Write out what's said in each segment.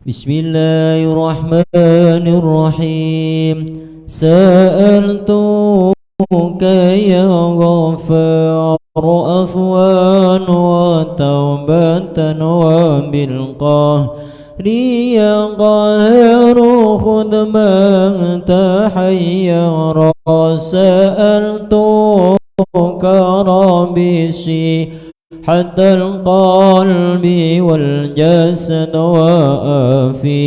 بسم الله الرحمن الرحيم. سألتك يا غفار عفوا وتوبة وبالقهر يا قاهر خذ من تحير. سألتك ربي حتى القلب والجسد وآفية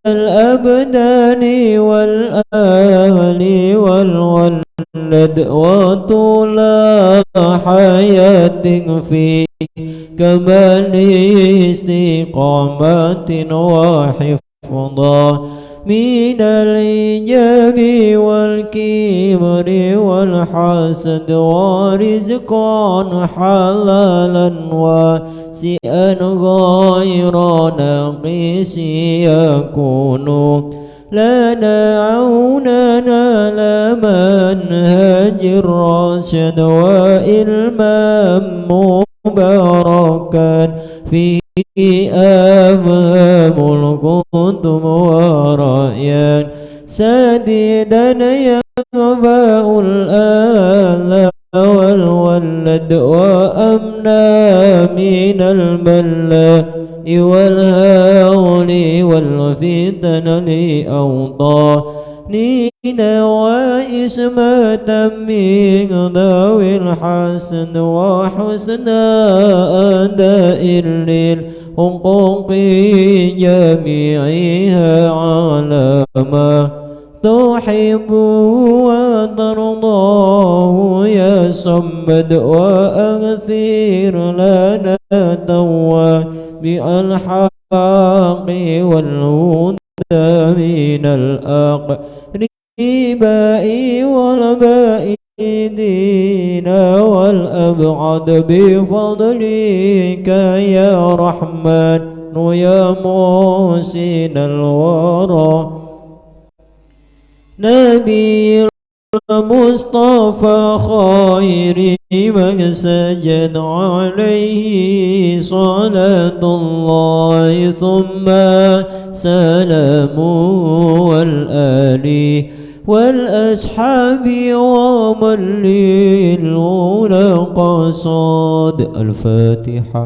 الأبدان والآل والولد وطول حياة في كمال استقامة وحفظا من الإيجاب والكبر والحسد ورزقا حلالا واسعا غير ناقص يكون لنا عوننا لمنهج الرشد وإلما مباركا في أفهم الكتب ورأيا سديدا ينبأ الآل والولد وأمنا من البلاء والهول والفتن لأوطاننا وإسمة من ذوي الحسن وحسن أداء للحقوق جميعها على ما تحب وترضاه يا صمد وأغفر لنا بالحق والهدى من الأقرباء والبائدين والأبعد بفضلك يا رحمن يا محسن الورى. نبي المصطفى خير من سجد عليه صلاة الله ثم سلام والآل والأصحاب ومن للأولى قصاد. الفاتحة.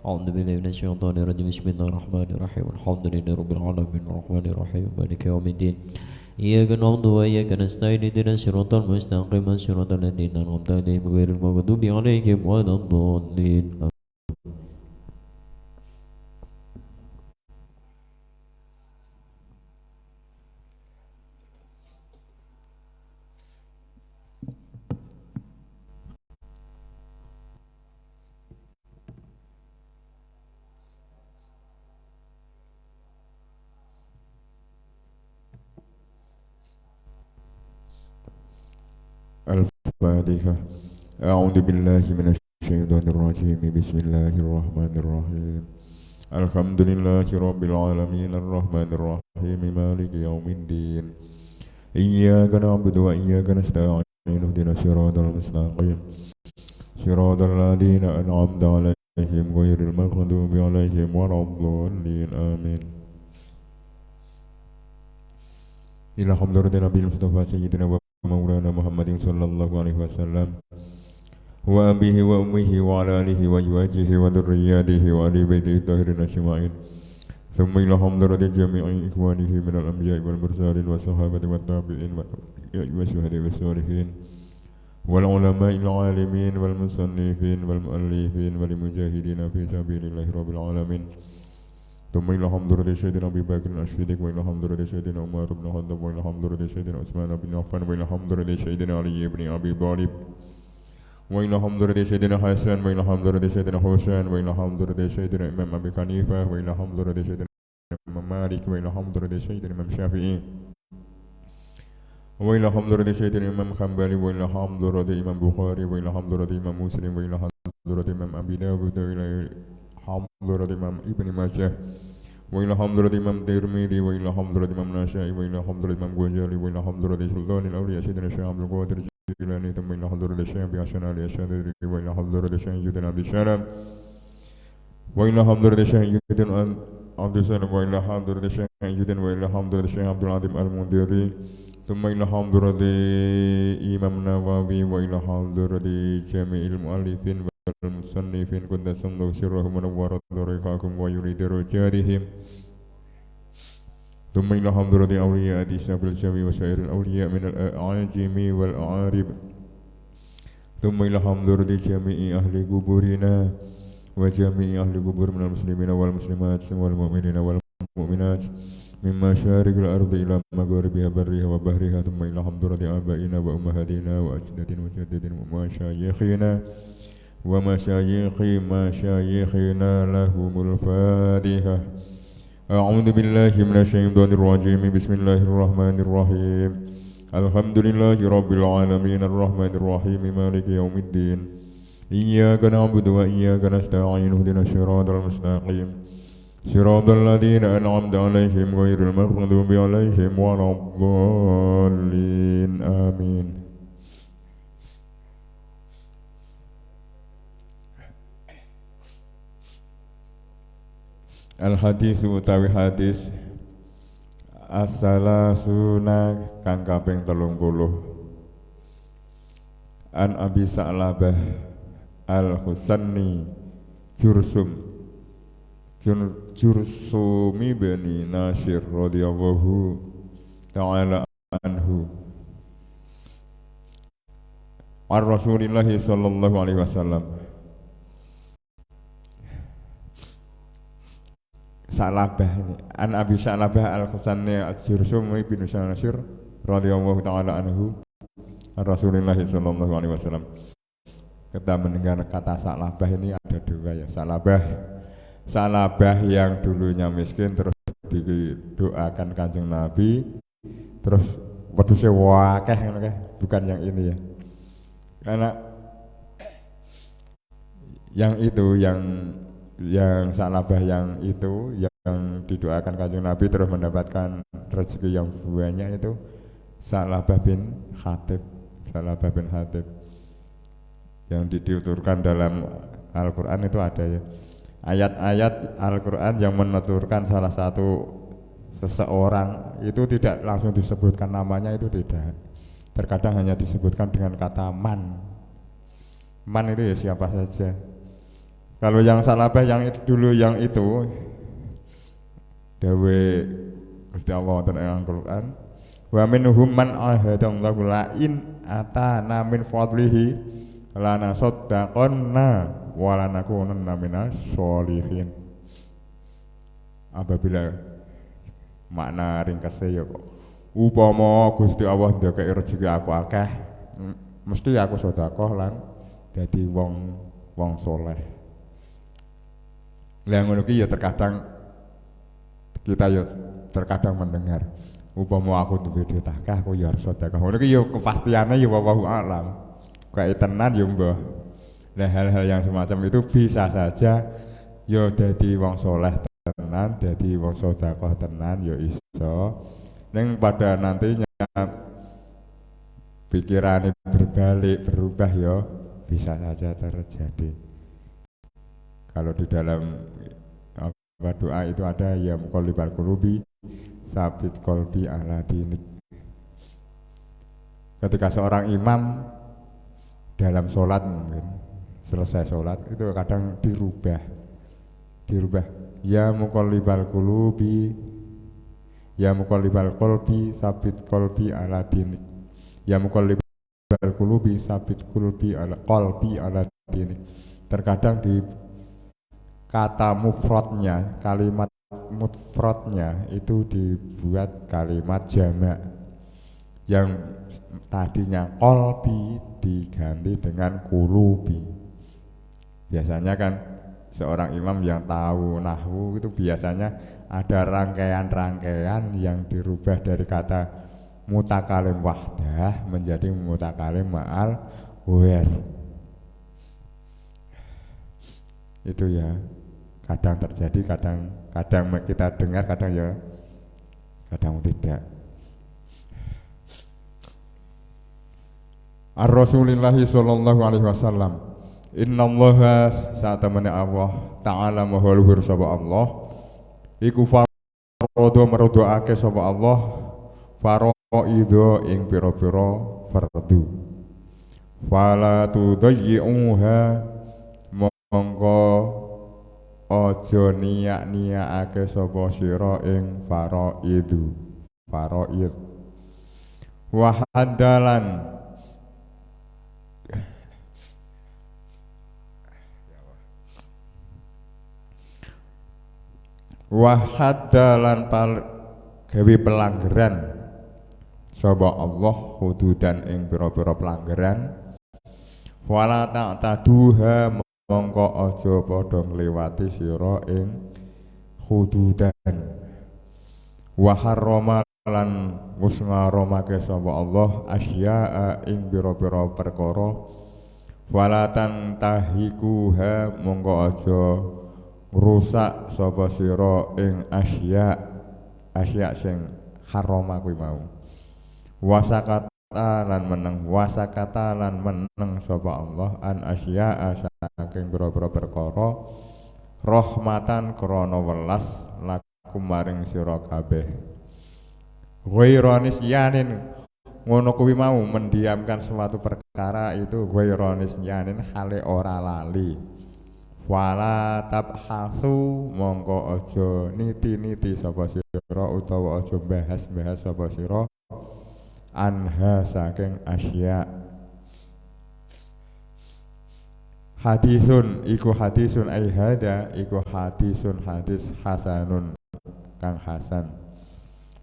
أعوذ بالله من الشيطان الرجيم. بسم الله الرحمن الرحيم. الحمد لله رب العالمين الرحمن الرحيم مالك يوم الدين. إياك نعبد وإياك نستعين اهدنا الصراط المستقيم صراط الذين أنعمت عليهم غير المغضوب عليهم ولا الضالين. الفاتحة. أعوذ بالله من الشيطان الرجيم. بسم الله الرحمن الرحيم. الحمد لله رب العالمين الرحمن الرحيم مالك يوم الدين. إياك نعبد وإياك نستعين اهدنا الصراط المستقيم صراط الذين أنعمت عليهم غير المغضوب عليهم ولا الضالين آمين. إلى حضرة النبي المصطفى سيدنا مولانا محمد صلى الله عليه وسلم وأبيه وأمه وعلى آله وأزواجه وذرياته وآل بيته الطاهرين أجمعين. ثم إلى حضرة جميع إخوانه من الأنبياء والمرسلين والصحابة والتابعين والشهداء والصالحين والعلماء العالمين والمصنفين والمؤلفين والمجاهدين في سبيل الله رب العالمين. ثم إلى حضرة سيدنا أبي بكر الصديق وإلى حضرة سيدنا عمر بن الخطاب وإلى حضرة سيدنا عثمان بن عفان وإلى حضرة سيدنا علي بن أبي طالب وإلى حضرة سيدنا حسن وإلى حضرة سيدنا حسين وإلى حضرة سيدنا إمام أبي حنيفة وإلى حضرة سيدنا إمام مالك وإلى حضرة سيدنا إمام شافعي وإلى حضرة سيدنا إمام حنبلي وإلى حضرة إمام بخاري وإلى حضرة إمام مسلم وإلى حضرة إمام أبي داود وإلى حضرة إمام ابن ماجه وإلى حضرة إمام الترمذي وإلى حضرة إمام النسائي وإلى حضرة إمام الغزالي وإلى حضرة سلطان الأولياء سيدنا الشيخ عبد القادر الجيلاني ثم إلى حضرة الشيخ حسن علي الشاذلي وإلى حضرة الشيخ سيدنا عبد السلام وإلى حضرة الشيخ عبد السلام وإلى حضرة الشيخ عيد وإلى حضرة الشيخ عبد العظيم المنذري ثم إلى حضرة إمام النووي وإلى حضرة جميع المؤلفين والمصنفين قدس الله سرهم ونور طريقهم ويريد رجالهم ثم إلى حضرة أولياء الشاب الجميع وسائر الأولياء من الأعاجم والأعارب ثم إلى حضرة جميع أهل قبورنا وجميع أهل قبور من المسلمين والمسلمات والمؤمنين والمؤمنات من مشارق الأرض إلى مغاربها برها وبحرها ثم إلى حضرة آبائنا وأمهاتنا وأجدادنا وجداتنا ومشايخنا ومشايخ مشايخنا لهم الفاتحة. أعوذ بالله من الشيطان الرجيم. بسم الله الرحمن الرحيم. الحمد لله رب العالمين الرحمن الرحيم مالك يوم الدين. إياك نعبد وإياك نستعين اهدنا الصراط المستقيم صراط الذين أنعمت عليهم غير المغضوب عليهم ولا الضالين آمين. Al-hadis utawi hadis as-salasuna kang kaping 30. An Abi Sa'labah Al-Husanni Jursumi bani Nashir radhiyallahu ta'ala anhu an Rasulillahi sallallahu alaihi wasallam. Sa'labah ini an Abi Sa'labah Al-Husanni Jursumi bin Nashir radhiyallahu ta'ala anhu an Rasulillahi sallallahu alaihi wasallam. Kita mendengar kata Sa'labah ini ada dua ya. Sa'labah yang dulunya miskin terus didoakan Kanjeng Nabi terus wedhuse wakeh bukan yang ini ya. Karena yang itu yang Sa'labah yang itu yang didoakan Kanjeng Nabi terus mendapatkan rezeki yang banyak itu Sa'labah bin Hatib yang dituturkan dalam Al-Quran itu ada ya ayat-ayat Al-Quran yang menuturkan salah satu seseorang itu tidak langsung disebutkan namanya, itu tidak, terkadang hanya disebutkan dengan kata man itu ya siapa saja. Kalau yang Sa'labah yang dulu yang itu dawe Gusti Allah tentang Al-Quran wa minhum man ahadallahu la in atana min fadlihi lana saddaqanna wa lanakunanna minas sholihin. Apabila makna ringkasnya ya kok upama Gusti Allah ndekeki rezeki aku akeh mesti aku sedekah lan dadi wong soleh. Lah ngono ki ya terkadang kita ya terkadang mendengar upama aku duwe duit akeh aku ya harus sedekah. Ngono ki ya kepastiane ya wallahu a'lam. Kayak tenan ya mbah. Nah hal-hal yang semacam itu bisa saja ya dadi wong soleh tenan, dadi wong sedekah tenan ya iso. Ning pada nantinya pikirannya berbalik berubah ya bisa saja terjadi. Kalau di dalam doa itu ada ya muqallibal qulubi sabit qalbi ala dinik. Ketika seorang imam dalam sholat mungkin selesai sholat itu kadang dirubah ya muqallibal qulubi sabit qalbi ala dinik, ya muqallibal qulubi sabit qalbi ala dinik. Terkadang di kata mufradnya, kalimat mufradnya itu dibuat kalimat jamak yang tadinya qalbi diganti dengan qulubi. Biasanya kan seorang imam yang tahu nahwu itu biasanya ada rangkaian-rangkaian yang dirubah dari kata mutakalim wahdah menjadi mutakalim ma'al ghair. Itu ya kadang terjadi, kadang kita dengar, kadang ya kadang tidak. Ar-Rasulillahi sallallahu alaihi wasallam. Innallaha sa'atamani Allah ta'ala maha luhur sapa Allah iku farodo merodoake sapa Allah faraidho ing pira-pira fardu fala tudayyi'uha mongko aja niyak-niyakake sapa sira ing faraid wa haddalan gawe pelanggaran sapa Allah hududan ing pira-pira pelanggaran wala ta'taduha mongko aja padha ngliwati sira ing hududan wa harrama lan wis ngaramake sapa Allah asya'a ing pira-pira perkara wala tantahikuha mongko aja ngrusak sapa sira ing asya sing harama kuwi mau wasakata lan meneng sapa Allah an asya saking pira-pira perkara rahmatan krana welas lakum maring sira kabeh ghaironis yanin ngono kuwi mau mendiamkan suatu perkara itu ghaironis yanin hale ora lali wala tabhasu mongko aja niti-niti sapa sira utawa aja bahas-bahas sapa sira anha saking asya hadisun iku hadisun ai hada iku hadisun hadis hasanun kang hasan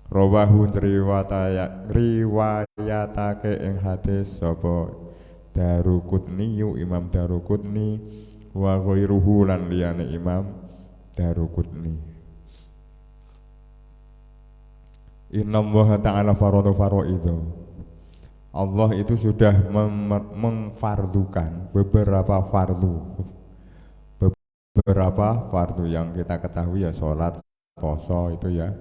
rawahu riwayatake ing hadis sapa Daruqutni Imam Daruqutni wa ghairuhu lan liyane Imam Daruqutni. Inna Allah ta'ala faradu faraidho. Allah itu sudah mengfardukan beberapa fardu yang kita ketahui ya sholat, poso itu ya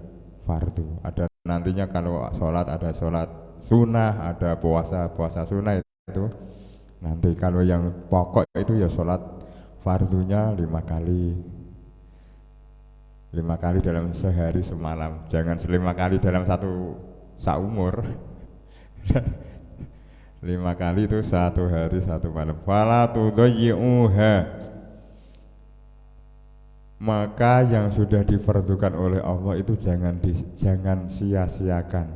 fardu. Ada nantinya kalau sholat ada sholat sunnah, ada puasa sunnah itu nanti. Kalau yang pokok itu ya sholat fardunya 5 kali dalam sehari semalam, jangan 5 kali dalam satu saumur. 5 kali itu 1 hari 1 malam. Fala tudayyi'uha, maka yang sudah difardukan oleh Allah itu jangan sia-siakan.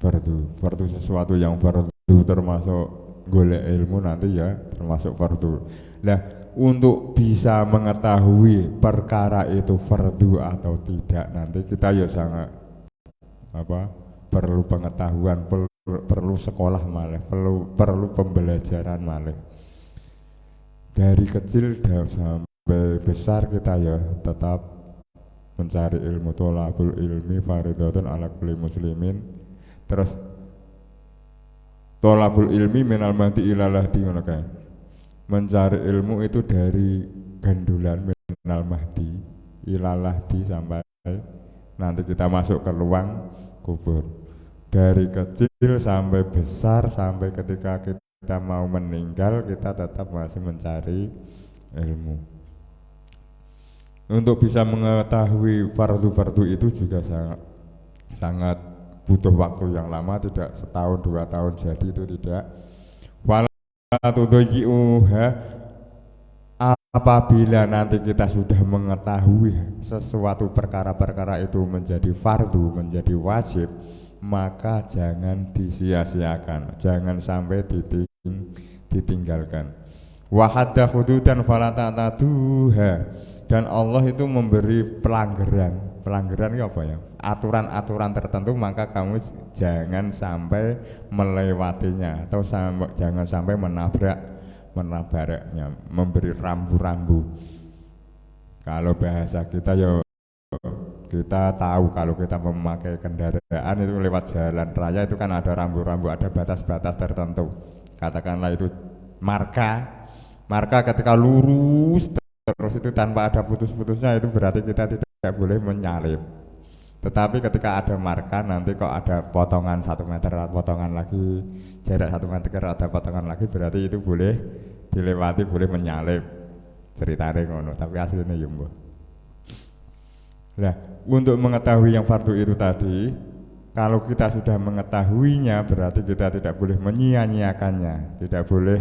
Fardu sesuatu yang fardu termasuk golek ilmu nanti ya termasuk fardu. Nah, untuk bisa mengetahui perkara itu fardu atau tidak nanti kita ya sangat perlu pengetahuan, perlu sekolah malah, perlu pembelajaran malah. Dari kecil dan sampai besar kita ya tetap mencari ilmu. Tholabul ilmi fardhatun ala kulli muslimin. Terus tholabul ilmi minal mahdi ilal lahdi, ngono kae. Mencari ilmu itu dari gandulan minal mahdi ilal lahdi sampai nanti kita masuk ke ruang kubur. Dari kecil sampai besar, sampai ketika kita mau meninggal kita tetap masih mencari ilmu. Untuk bisa mengetahui fardu-fardu itu juga sangat butuh waktu yang lama, tidak setahun 2 tahun jadi, itu tidak. Wala tudayyi'uha, apabila nanti kita sudah mengetahui sesuatu perkara-perkara itu menjadi fardu, menjadi wajib, maka jangan disia-siakan, jangan sampai ditinggalkan. Wa hadda hududan fala ta'taduha, dan Allah itu memberi pelanggaran itu apa ya? Aturan-aturan tertentu, maka kamu jangan sampai melewatinya atau jangan sampai menabraknya, memberi rambu-rambu. Kalau bahasa kita ya kita tahu kalau kita memakai kendaraan itu lewat jalan raya itu kan ada rambu-rambu, ada batas-batas tertentu. Katakanlah itu marka ketika lurus terus itu tanpa ada putus-putusnya, itu berarti kita tidak boleh menyalip. Tetapi ketika ada marka nanti kok ada potongan 1 meter, potongan lagi, jarak 1 meter ada potongan lagi, berarti itu boleh dilewati, boleh menyalip. ceritanya ngono, tapi aslinya ya mbah. Nah, untuk mengetahui yang fardu itu tadi, kalau kita sudah mengetahuinya berarti kita tidak boleh menyia-nyiakannya, tidak boleh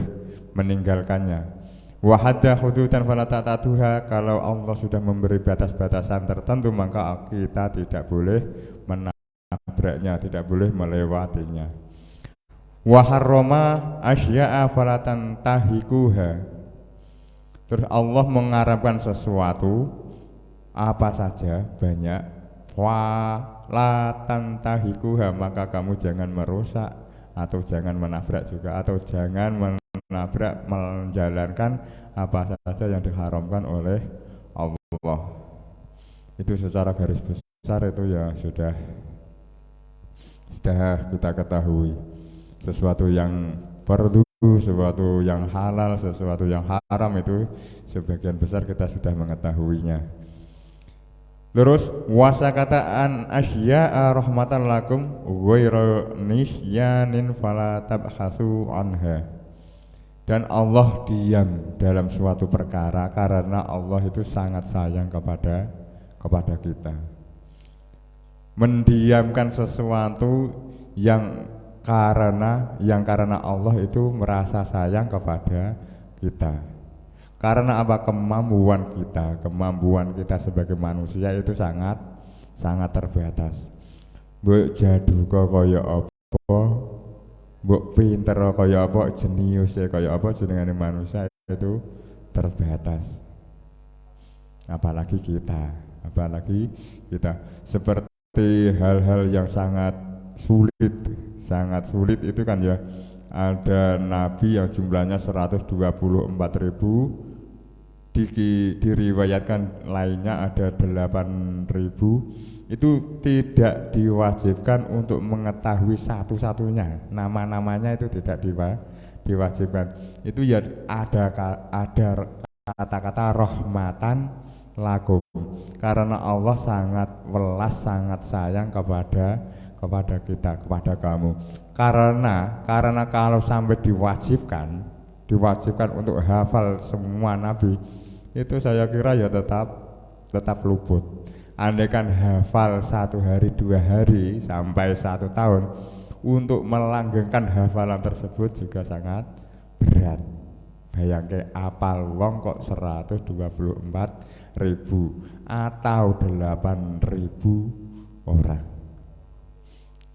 meninggalkannya. Wa hadda hududan fala ta'tuha, kalau Allah sudah memberi batas-batasan tertentu maka kita tidak boleh menabraknya, tidak boleh melewatinya. Wa harrama asya'a fala tantahikuha. Terus Allah mengharamkan sesuatu apa saja banyak, la tantahikuha, maka kamu jangan merusak atau jangan menabrak juga, atau jangan menabrak menjalankan apa saja yang diharamkan oleh Allah. Itu secara garis besar itu ya sudah kita ketahui. Sesuatu yang fardu, sesuatu yang halal, sesuatu yang haram itu sebagian besar kita sudah mengetahuinya. Terus wasakataan asya'a rahmatan lakum ghairu nisyanin fala tabhasu anha. Dan Allah diam dalam suatu perkara karena Allah itu sangat sayang kepada kita. Mendiamkan sesuatu yang karena Allah itu merasa sayang kepada kita. Karena apa? Kemampuan kita sebagai manusia itu sangat terbatas. Mbok jadu kaya apa, mbok pinter kaya apa, jenius kaya apa, jenengane manusia itu terbatas. Apalagi kita seperti hal-hal yang sangat sulit itu kan ya. Ada nabi yang jumlahnya 124.000, diriwayatkan lainnya ada 8.000. Itu tidak diwajibkan untuk mengetahui satu-satunya, nama-namanya itu tidak diwajibkan. Itu ya ada kata-kata rahmatan lakum, karena Allah sangat welas, sangat sayang kepada kita, kepada kamu. Karena kalau sampai diwajibkan untuk hafal semua nabi, itu saya kira ya tetap luput. Andaikan hafal 1 hari 2 hari sampai 1 tahun, untuk melanggengkan hafalan tersebut juga sangat berat. Bayangke apal wong kok 124.000 atau 8.000 orang.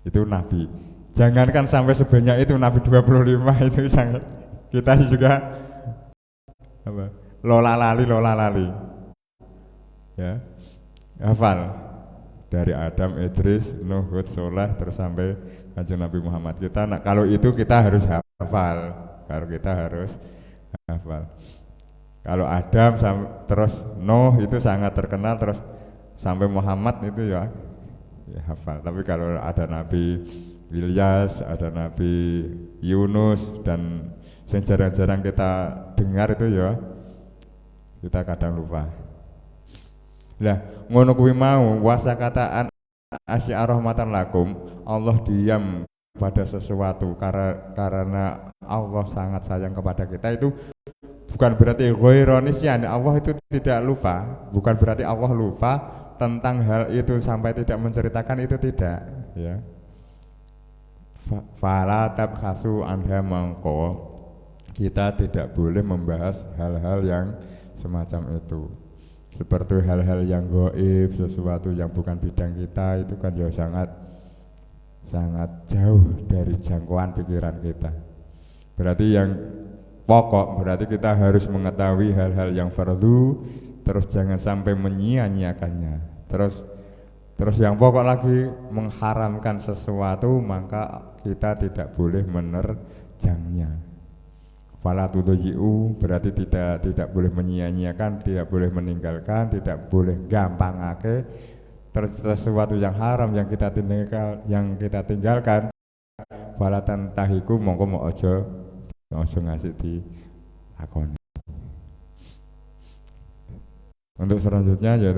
Itu nabi. Jangankan sampai sebanyak itu, nabi 25 itu sangat, kita juga apa? Lola lali. Ya. Hafal dari Adam, Idris, Nuh, Hud, Soleh terus sampai Kanjeng Nabi Muhammad. Kalau itu kita harus hafal. Kalau Adam terus Nuh itu sangat terkenal, terus sampai Muhammad itu ya hafal. Tapi kalau ada Nabi Ilyas, ada Nabi Yunus dan yang jarang-jarang kita dengar itu ya kita kadang lupa. Lah ngono kuwi mau wasakataan asya rahmatan lakum, Allah diam pada sesuatu karena Allah sangat sayang kepada kita, itu bukan berarti ghaironis, ya Allah itu tidak lupa, bukan berarti Allah lupa tentang hal itu sampai tidak menceritakan, itu tidak ya. Fala tabhasu anha, mangko kita tidak boleh membahas hal-hal yang semacam itu. Seperti hal-hal yang gaib, sesuatu yang bukan bidang kita, itu kan ya sangat jauh dari jangkauan pikiran kita. Berarti yang pokok, berarti kita harus mengetahui hal-hal yang fardu, terus jangan sampai menyia-nyiakannya. Terus yang pokok lagi, mengharamkan sesuatu maka kita tidak boleh menerjangnya. Fala tudhi'u, berarti tidak boleh menyia-nyiakan, tidak boleh meninggalkan, tidak boleh gampangake. Terus sesuatu yang haram yang kita tinggalkan, fala tantahiku, mongko mau ojo ngasih di lakoni. Untuk selanjutnya ya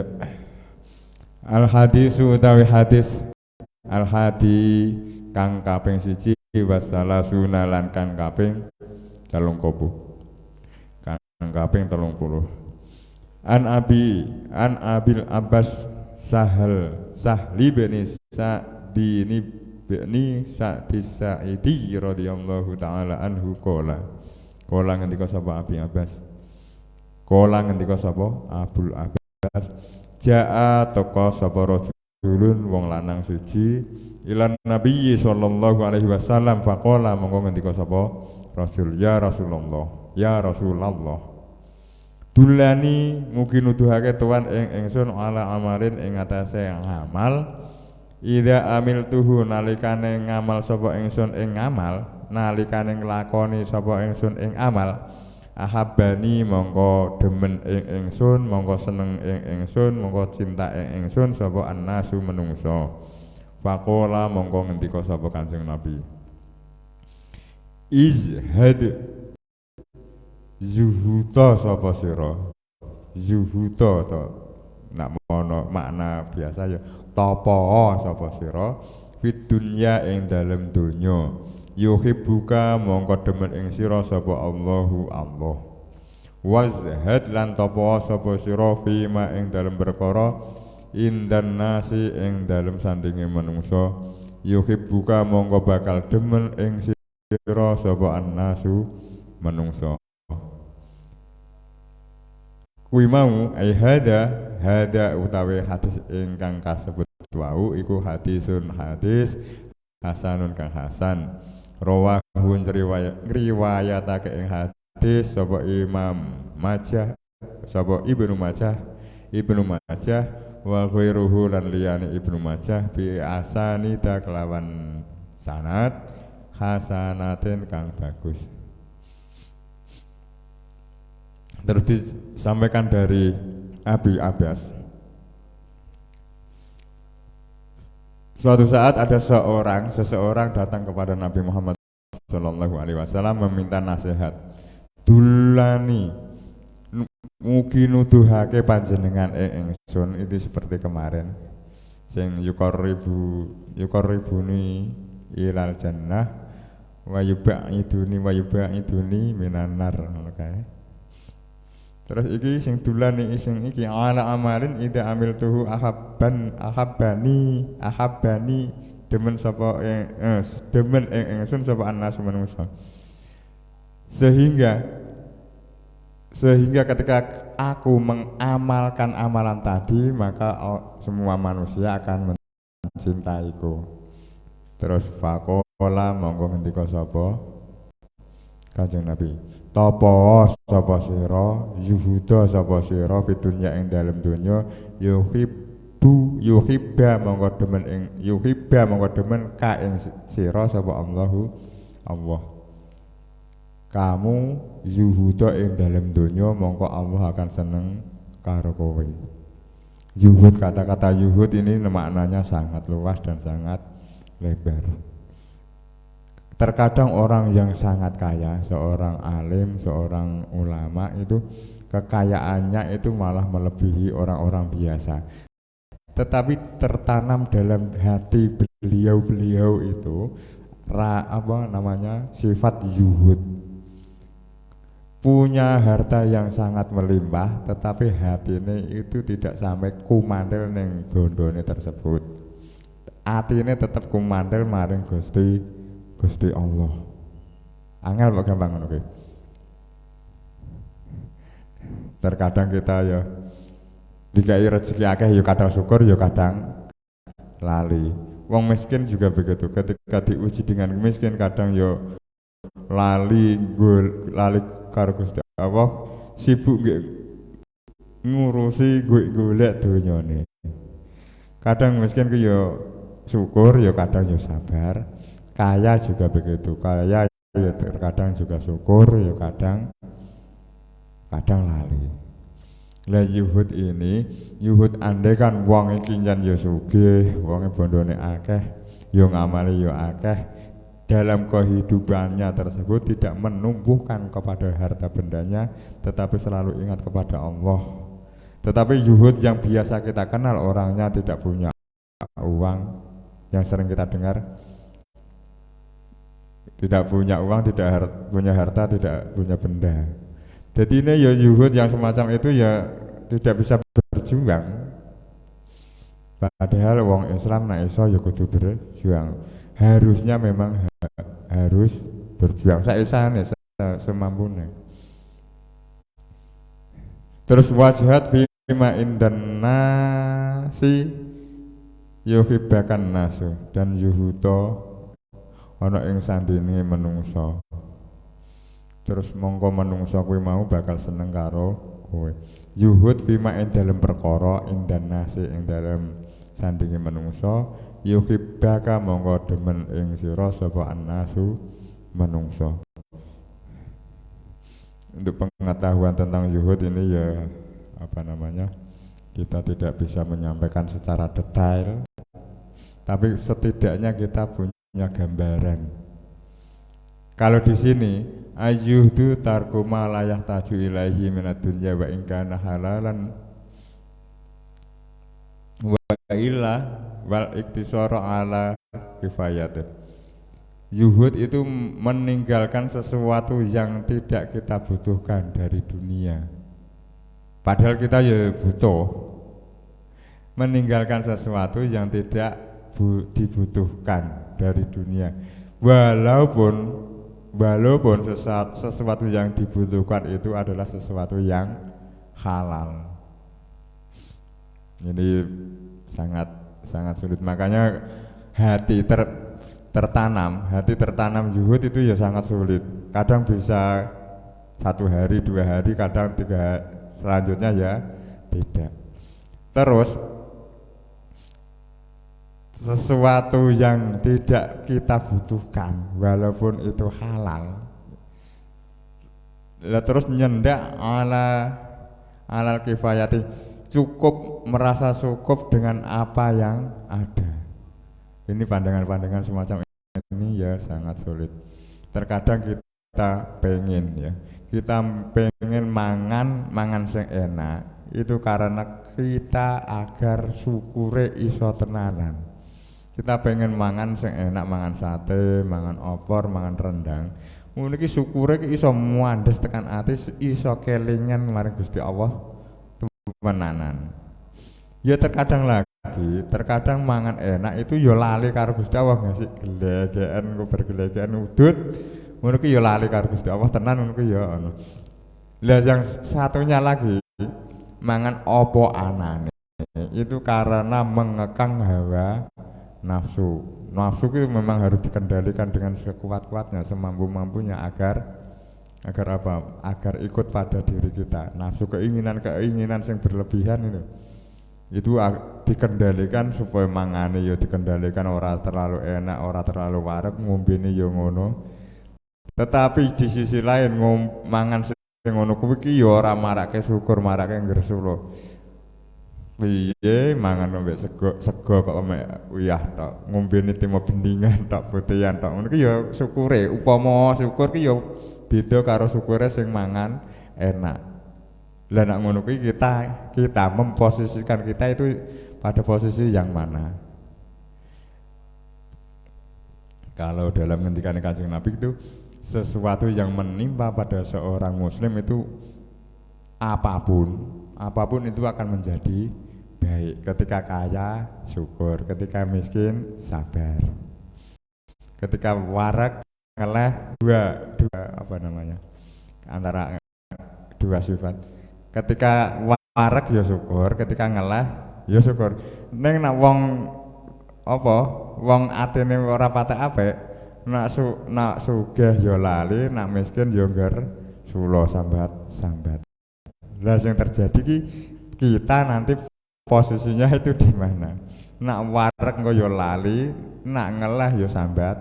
al hadisu utawi hadis, al hadi kang kaping 1 wasalasuna lan kang kaping 30, kang kaping 30. an Abil Abbas Sahli bin Sa'dini bin Sa'idi radhiyallahu taala anhu qala ngendika sapa Abi Abbas ngendika sapa Abul Abbas jaa teka sapa rajulun wong lanang suci ilan Nabi sallallahu alaihi wasallam faqala mongko ngendika sapa rasul ya Rasulullah dulani mugi nuduhake tuan ingsun ala amalin ing atase ngamal ida amil tuhu nalikane ngamal sapa ingsun ing ngamal nalikane nglakoni sapa ingsun ing amal ahabbani mongko demen ing ingsun mongko seneng ing ingsun mongko cinta ing ingsun sapa annasu menungso faqala mongko ngendika sapa Kanjeng Nabi izhad zuhuta sapa sira zuhuta to nak mono makna biasa ya tapa sapa sira fid dunya ing dalem donya yuhibbuka mongko demen ing sira sapa Allahu Allah wazhad lan tapa sapa sira fi ma ing dalem perkara indan nasi ing dalem sandinge manungsa yuhibbuka mongko bakal demen ing sira sapa annasu manungsa kuwi mau ai hada utawi hadis ingkang kasebut wau iku hadis hasanun kang hasan rawahu riwayatake ing hadis sapa Imam Majah sapa Ibnu Majah wa ghairuhu lan liyane Ibnu Majah bi asanida kelawan sanad hasanatin kang bagus. Terus disampaikan dari Abi Abbas. Suatu saat ada seseorang datang kepada Nabi Muhammad SAW meminta nasihat. Dulani mugi nuduhake panjenengan ingsun itu seperti kemarin. Sing yuqarribuni ilal jannah wa yubaiduni minan nar. Terus iki sing dulani sing iki ala amalin ida amil tuhu ahabbani demen sapa demen ingsun sapa annas manungsa sehingga ketika aku mengamalkan amalan tadi maka semua manusia akan mencintaiku. Terus faqala monggo ngendika sapa Kanjeng Nabi tapa sapa sira zuhuda sapa sira fitunya ing dalem donya yuhibba mongko demen ka ing sira sapa Allah kamu zuhuda ing dalem donya mongko Allah akan seneng karo kowe. Zuhud, kata-kata zuhud ini maknanya sangat luas dan sangat lebar. Terkadang orang yang sangat kaya, seorang alim, seorang ulama itu kekayaannya itu malah melebihi orang-orang biasa. Tetapi tertanam dalam hati beliau itu sifat zuhud. Punya harta yang sangat melimpah, tetapi hatinya itu tidak sampai kumandel ning bondone tersebut. Atine tetap kumandel maring Gusti Allah. Angel kok gampang ngono kuwi. Terkadang kita ya dikai rezeki akeh ya kadang syukur ya kadang lali. Wong miskin juga begitu. Ketika diuji dengan miskin kadang ya lali karo Gusti Allah, sibuk ngurusi golek donyane. Kadang miskin ku ya syukur ya kadang ya sabar. Kaya juga begitu, kaya ya terkadang juga syukur, ya kadang lali. Lah yuhud andai kan wong iki njan ya sugih, wonge bondone akeh, ya ngamali ya akeh, dalam kehidupannya tersebut tidak menumbuhkan kepada harta bendanya, tetapi selalu ingat kepada Allah. Tetapi yuhud yang biasa kita kenal orangnya tidak punya uang, yang sering kita dengar, tidak punya uang, tidak punya harta, tidak punya benda. Jadi ini ya yuhud yang semacam itu ya tidak bisa berjuang. Padahal wong Islam nek iso ya kudu berjuang. Harusnya memang harus berjuang saisane semampune. Terus wajhat fima indan nasi yuhibbakan nasu dan yuhuto ana ing sandine menungso. Terus mongko menungso kuwi mau bakal seneng karo kowe. Yuhud fima ing dalem perkara indan nasi ing dalem sandinge menungso yuhibbaka mongko demen ing sira sapa annasu menungso. Untuk pengetahuan tentang zuhud ini ya kita tidak bisa menyampaikan secara detail, tapi setidaknya kita punya gambaran. Kalau di sini ayyuhdu tarku ma la yahtaju ilaihi minad dunya wa in kana halalan wa illa wal iktisara ala kifayatin. Zuhud itu meninggalkan sesuatu yang tidak kita butuhkan dari dunia. Padahal kita ya butuh. Meninggalkan sesuatu yang tidak dibutuhkan dari dunia. Walaupun sesuatu yang dibutuhkan itu adalah sesuatu yang halal. Jadi sangat sulit. Makanya hati tertanam zuhud itu ya sangat sulit. Kadang bisa 1 hari 2 hari, kadang 3 selanjutnya ya tidak. Terus sesuatu yang tidak kita butuhkan walaupun itu halal, terus nyendak alal kifayati, merasa cukup dengan apa yang ada. Ini pandangan-pandangan semacam ini ya sangat sulit. Terkadang kita pengen mangan sing enak itu karena kita agar syukure iso tenanan. Kita pengen mangan sing enak, mangan sate, mangan opor, mangan rendang. Ngono iki syukure iki iso muandes tekan ati, iso kelingan maring Gusti Allah tenanan. Ya terkadang mangan enak itu ya lali karo Gusti Allah, ngasih bergelegean udut ngono ki ya lali karo Gusti Allah tenan ngono ki ya ana. Lah yang satunya lagi mangan opo anane itu karena mengekang hawa nafsu. Nafsu itu memang harus dikendalikan dengan sekuat-kuatnya, semampu-mampunya agar apa? Agar ikut pada diri kita. Nafsu keinginan yang berlebihan itu dikendalikan supaya mangane ya dikendalikan, ora terlalu enak, ora terlalu wareg, ngombene ya ngono. Tetapi di sisi lain mangan sing ngono kuwi ki ya ora marake syukur, marake ngresula. Piye mangan mbek sego kok mek uyah tok, ngombene timo bendingan tok, putihan tok. Ngono ki ya syukure, upama syukur ki ya beda karo syukure sing mangan enak. Lah nek ngono kuwi kita memposisikan kita itu pada posisi yang mana? Kalau dalam ngendikan Kanjeng Nabi itu sesuatu yang menimpa pada seorang muslim itu apapun itu akan menjadi baik. Ketika kaya syukur, ketika miskin sabar, ketika warak ngeleh antara dua sifat. Ketika warak ya syukur, ketika ngeleh ya syukur. Ning nak wong atine ora patek apik, nak sugih ya lali, nak miskin ya sulo sambat. Lah yang terjadi kita nanti posisinya itu di mana? Nak warak engko ya lali, nak ngeleh ya sambat.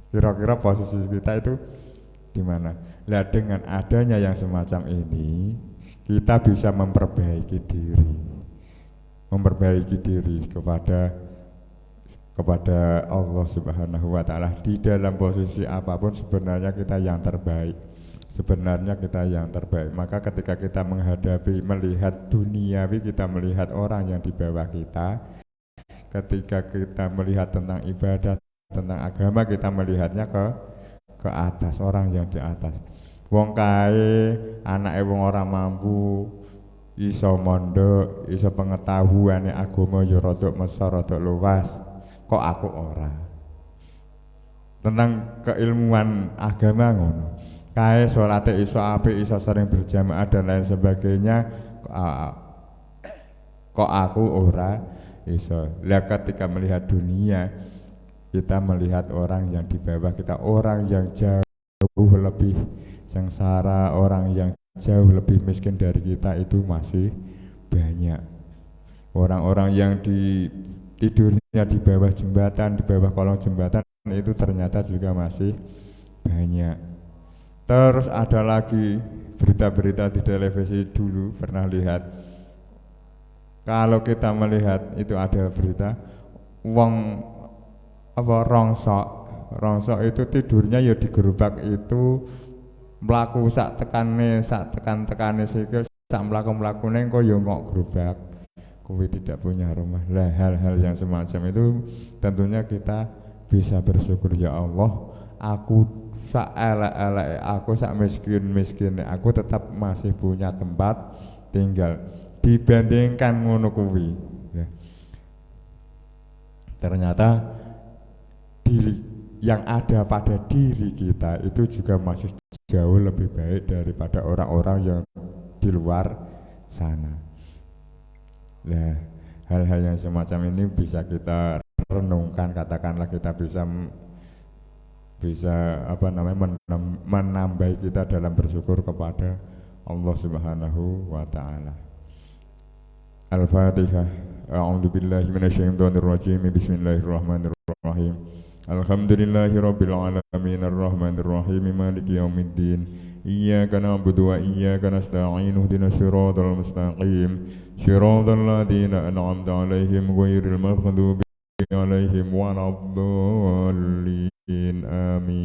Kira-kira posisi kita itu di mana? Lah dengan adanya yang semacam ini, kita bisa memperbaiki diri kepada Allah Subhanahu wa taala. Di dalam posisi apapun sebenarnya kita yang terbaik. Maka ketika kita melihat duniawi, kita melihat orang yang di bawah kita, ketika kita melihat tentang ibadah, tentang agama, kita melihatnya ke atas, orang yang di atas. Wong kae anake wong ora mampu iso mondok, iso pengetahuane agama ya rada mesar, rada luas. Kok aku ora? Tentang keilmuan agama ngono. Kae salate iso apik, iso sering berjamaah dan lain sebagainya. Kok aku ora iso? Lihat ketika melihat dunia, kita melihat orang yang di bawah kita, orang yang jauh lebih sengsara, orang yang jauh lebih miskin dari kita itu masih banyak. Orang-orang yang tidurnya di bawah jembatan, di bawah kolong jembatan itu ternyata juga masih banyak. Terus ada lagi berita-berita di televisi dulu pernah lihat. Kalau kita melihat itu ada berita wong rongsok itu tidurnya ya di gerobak itu mlaku sak tekan-tekane sikil sak mlaku-mlakune engko ya ngok gerobak. Kuwi tidak punya rumah. Lah hal-hal yang semacam itu tentunya kita bisa bersyukur, ya Allah, aku sak elek-elek, aku sak miskin aku tetap masih punya tempat tinggal dibandingkan ngono kuwi. Ya. Ternyata yang ada pada diri kita itu juga masih jauh lebih baik daripada orang-orang yang di luar sana. Nah, hal-hal yang semacam ini bisa kita renungkan, katakanlah kita bisa menambah kita dalam bersyukur kepada Allah Subhanahu wa taala. Al-Fatihah. A'udzubillahi minasyaitonirrajim. Bismillahirrahmanirrahim. Alhamdulillahirabbil alamin arrahmanirrahim maliki yaumiddin. Iyyaka na'budu wa iyyaka nasta'in ihdinas siratal mustaqim. Shiratal ladzina an'amta 'alaihim ghairil maghdubi 'alaihim waladdallin. Amin.